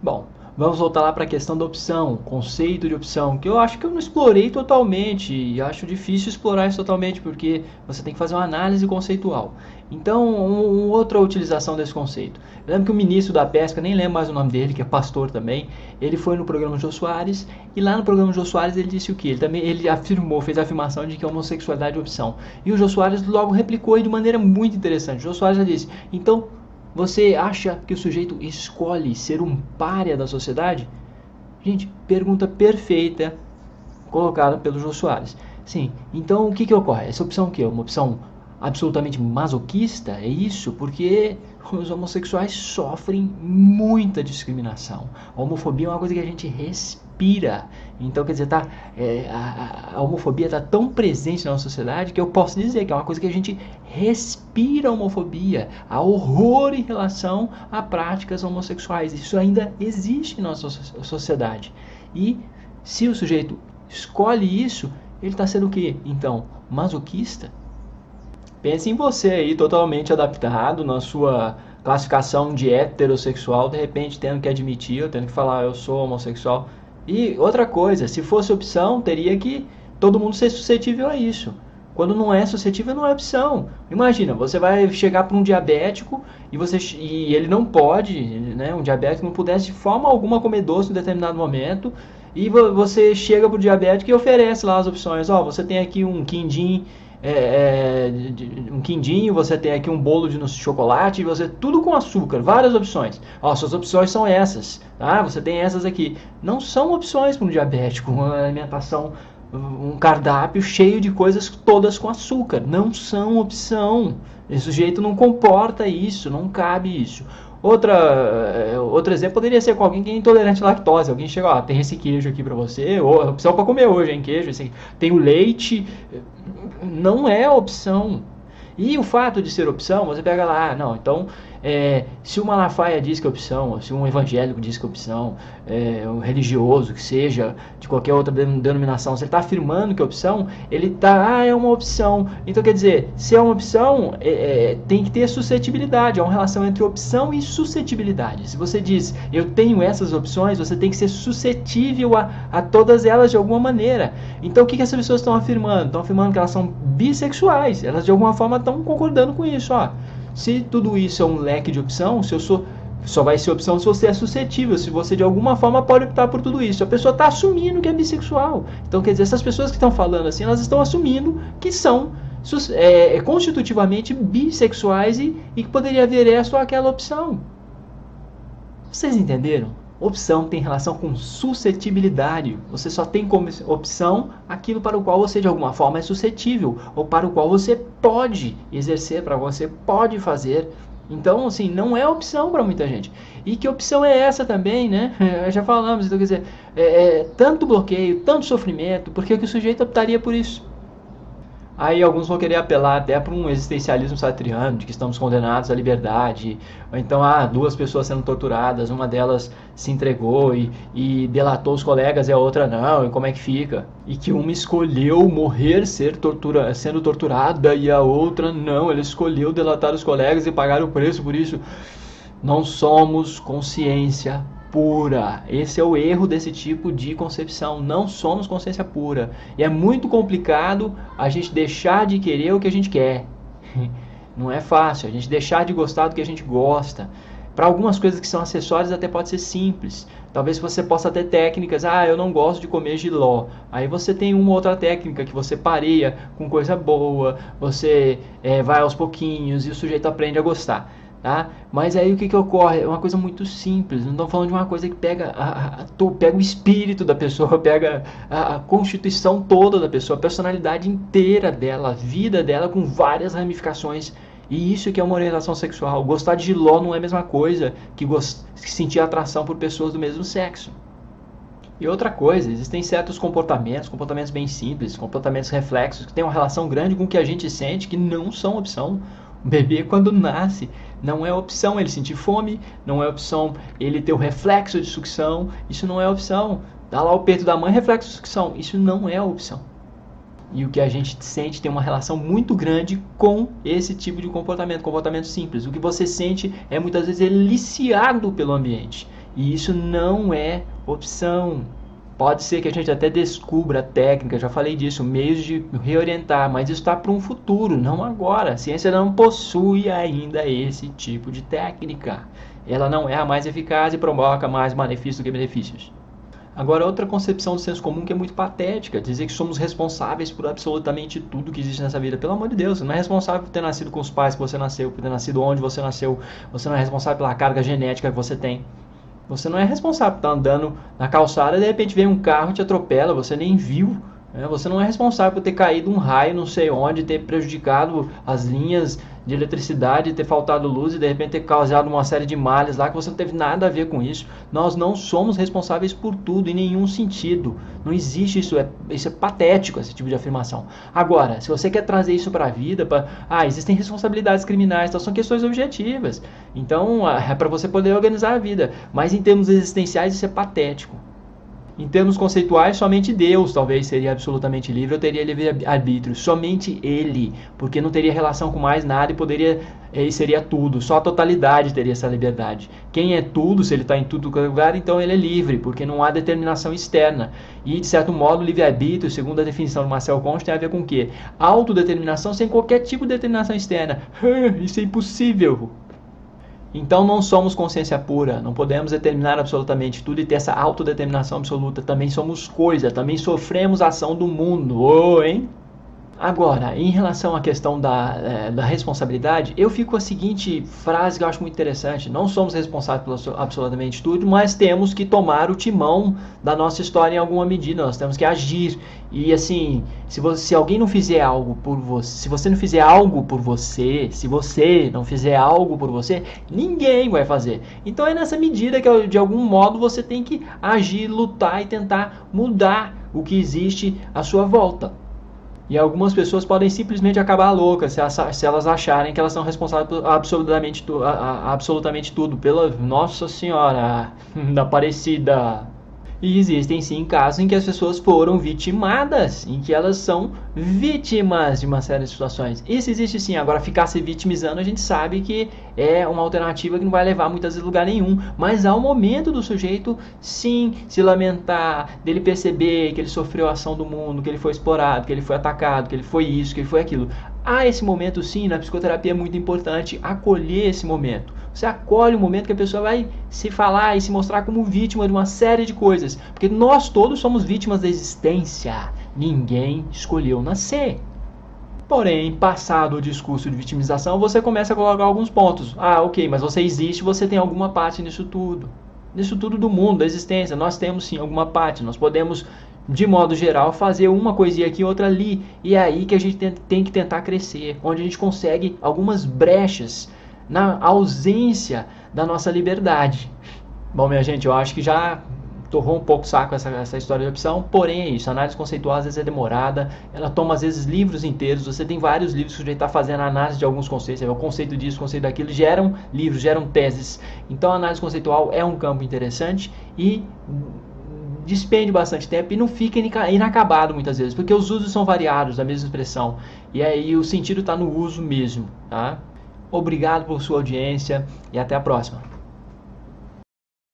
Bom, vamos voltar lá para a questão da opção, conceito de opção, que eu acho que eu não explorei totalmente e acho difícil explorar isso totalmente porque você tem que fazer uma análise conceitual. Então, outra utilização desse conceito. Eu lembro que o ministro da Pesca, nem lembro mais o nome dele, que é pastor também, ele foi no programa Jô Soares e lá no programa Jô Soares ele disse o quê? Ele afirmou, fez a afirmação de que a homossexualidade é opção. E o Jô Soares logo replicou de maneira muito interessante. O Jô Soares já disse, então você acha que o sujeito escolhe ser um pária da sociedade? Gente, pergunta perfeita colocada pelo Jô Soares. Sim, então o que ocorre? Essa opção o quê? Uma opção absolutamente masoquista? É isso? Porque os homossexuais sofrem muita discriminação. A homofobia é uma coisa que a gente respira. Então, quer dizer, a homofobia está tão presente na nossa sociedade que eu posso dizer que é uma coisa que a gente respira a homofobia. Há horror em relação a práticas homossexuais. Isso ainda existe em nossa sociedade. E se o sujeito escolhe isso, ele está sendo o quê? Então, masoquista? Pense em você aí, totalmente adaptado na sua classificação de heterossexual, de repente tendo que admitir, ou tendo que falar eu sou homossexual. E outra coisa, se fosse opção, teria que todo mundo ser suscetível a isso. Quando não é suscetível, não é opção. Imagina, você vai chegar para um diabético e ele não pode, né, um diabético não pudesse de forma alguma comer doce em determinado momento, e você chega para o diabético e oferece lá as opções. Ó, você tem aqui um quindim, um quindinho, você tem aqui um bolo de chocolate, você tudo com açúcar, várias opções. Ó, suas opções são essas, tá? Você tem essas aqui. Não são opções para um diabético, uma alimentação, um cardápio cheio de coisas todas com açúcar. Não são opção. Esse sujeito não comporta isso, não cabe isso. Outro exemplo poderia ser com alguém que é intolerante à lactose. Alguém chega, ó, tem esse queijo aqui para você, ou opção para comer hoje, hein, queijo, tem o leite. Não é opção. E o fato de ser opção, você pega lá, não, então, se o Malafaia diz que é opção, se um evangélico diz que é opção, um religioso, que seja, de qualquer outra denominação, se ele está afirmando que é opção, ele está, é uma opção. Então, quer dizer, se é uma opção, tem que ter suscetibilidade, há uma relação entre opção e suscetibilidade. Se você diz, eu tenho essas opções, você tem que ser suscetível a todas elas de alguma maneira. Então, o que essas pessoas estão afirmando? Estão afirmando que elas são bissexuais, elas de alguma forma estão concordando com isso, ó. Se tudo isso é um leque de opção, se eu sou, só vai ser opção se você é suscetível, se você de alguma forma pode optar por tudo isso. A pessoa está assumindo que é bissexual. Então, quer dizer, essas pessoas que estão falando assim, elas estão assumindo que são constitutivamente bissexuais e que poderia haver essa ou aquela opção. Vocês entenderam? Opção tem relação com suscetibilidade. Você só tem como opção aquilo para o qual você de alguma forma é suscetível, ou para o qual você pode exercer, para o qual você pode fazer. Então, assim, não é opção para muita gente. E que opção é essa também, né? Já falamos, então quer dizer, tanto bloqueio, tanto sofrimento, por que o sujeito optaria por isso? Aí alguns vão querer apelar até para um existencialismo sartriano, de que estamos condenados à liberdade, ou então duas pessoas sendo torturadas, uma delas se entregou e delatou os colegas e a outra não, e como é que fica? E que uma escolheu morrer sendo torturada e a outra não, ela escolheu delatar os colegas e pagar o preço por isso. Não somos consciência pura. Esse é o erro desse tipo de concepção. Não somos consciência pura. E é muito complicado a gente deixar de querer o que a gente quer. Não é fácil. A gente deixar de gostar do que a gente gosta. Para algumas coisas que são acessórias até pode ser simples. Talvez você possa ter técnicas. Eu não gosto de comer jiló. Aí você tem uma outra técnica que você pareia com coisa boa. Você vai aos pouquinhos e o sujeito aprende a gostar. Tá? Mas aí o que ocorre? É uma coisa muito simples. Não estamos falando de uma coisa que pega o espírito da pessoa, pega a constituição toda da pessoa, a personalidade inteira dela, a vida dela com várias ramificações. E isso que é uma orientação sexual. Gostar de jiló não é a mesma coisa que sentir atração por pessoas do mesmo sexo. E outra coisa, existem certos comportamentos bem simples, comportamentos reflexos, que têm uma relação grande com o que a gente sente, que não são opção. O bebê, quando nasce, não é opção ele sentir fome, não é opção ele ter o reflexo de sucção, isso não é opção. Dá lá o peito da mãe, reflexo de sucção, isso não é opção. E o que a gente sente tem uma relação muito grande com esse tipo de comportamento simples. O que você sente é muitas vezes eliciado pelo ambiente. E isso não é opção. Pode ser que a gente até descubra técnica, já falei disso, meios de reorientar, mas isso está para um futuro, não agora. A ciência não possui ainda esse tipo de técnica. Ela não é a mais eficaz e provoca mais malefícios do que benefícios. Agora, outra concepção do senso comum que é muito patética, dizer que somos responsáveis por absolutamente tudo que existe nessa vida. Pelo amor de Deus, você não é responsável por ter nascido com os pais que você nasceu, por ter nascido onde você nasceu, você não é responsável pela carga genética que você tem. Você não é responsável por estar andando na calçada e de repente vem um carro e te atropela, você nem viu. Você não é responsável por ter caído um raio não sei onde, ter prejudicado as linhas de eletricidade, ter faltado luz e de repente ter causado uma série de males lá que você não teve nada a ver com isso. Nós não somos responsáveis por tudo, em nenhum sentido. Não existe isso, isso é patético, esse tipo de afirmação. Agora, se você quer trazer isso para a vida, existem responsabilidades criminais, então são questões objetivas. Então, é para você poder organizar a vida. Mas em termos existenciais, isso é patético. Em termos conceituais, somente Deus talvez seria absolutamente livre ou teria livre-arbítrio. Somente Ele, porque não teria relação com mais nada e seria tudo. Só a totalidade teria essa liberdade. Quem é tudo, se ele está em tudo lugar, então ele é livre, porque não há determinação externa. E, de certo modo, o livre-arbítrio, segundo a definição do Marcel Conte, tem a ver com o quê? Autodeterminação sem qualquer tipo de determinação externa. Isso é impossível. Então não somos consciência pura, não podemos determinar absolutamente tudo e ter essa autodeterminação absoluta. Também somos coisa, também sofremos a ação do mundo, hein? Agora, em relação à questão da responsabilidade, eu fico com a seguinte frase que eu acho muito interessante. Não somos responsáveis por absolutamente tudo, mas temos que tomar o timão da nossa história em alguma medida. Nós temos que agir. E assim, se alguém não fizer algo por você, se você não fizer algo por você, se você não fizer algo por você, ninguém vai fazer. Então é nessa medida que de algum modo você tem que agir, lutar e tentar mudar o que existe à sua volta. E algumas pessoas podem simplesmente acabar loucas se elas acharem que elas são responsáveis por absolutamente tudo. Pela Nossa Senhora da Aparecida. E existem sim casos em que as pessoas foram vitimadas, em que elas são vítimas de uma série de situações. Isso existe sim. Agora, ficar se vitimizando, a gente sabe que é uma alternativa que não vai levar muitas vezes a lugar nenhum. Mas há um momento do sujeito, sim, se lamentar, dele perceber que ele sofreu a ação do mundo, que ele foi explorado, que ele foi atacado, que ele foi isso, que ele foi aquilo. Há esse momento sim, na psicoterapia é muito importante acolher esse momento. Você acolhe o momento que a pessoa vai se falar e se mostrar como vítima de uma série de coisas. Porque nós todos somos vítimas da existência. Ninguém escolheu nascer. Porém, passado o discurso de vitimização, você começa a colocar alguns pontos. Ok, mas você existe, você tem alguma parte nisso tudo. Nisso tudo do mundo, da existência. Nós temos sim alguma parte. Nós podemos, de modo geral, fazer uma coisinha aqui, outra ali. E é aí que a gente tem que tentar crescer. Onde a gente consegue algumas brechas na ausência da nossa liberdade. Bom, minha gente, eu acho que já torrou um pouco o saco essa história de opção, porém é isso, a análise conceitual às vezes é demorada, ela toma às vezes livros inteiros, você tem vários livros que a gente está fazendo a análise de alguns conceitos, o conceito disso, o conceito daquilo, geram livros, geram teses, então a análise conceitual é um campo interessante e despende bastante tempo e não fica inacabado muitas vezes, porque os usos são variados da mesma expressão, e aí o sentido está no uso mesmo, tá? Obrigado por sua audiência e até a próxima.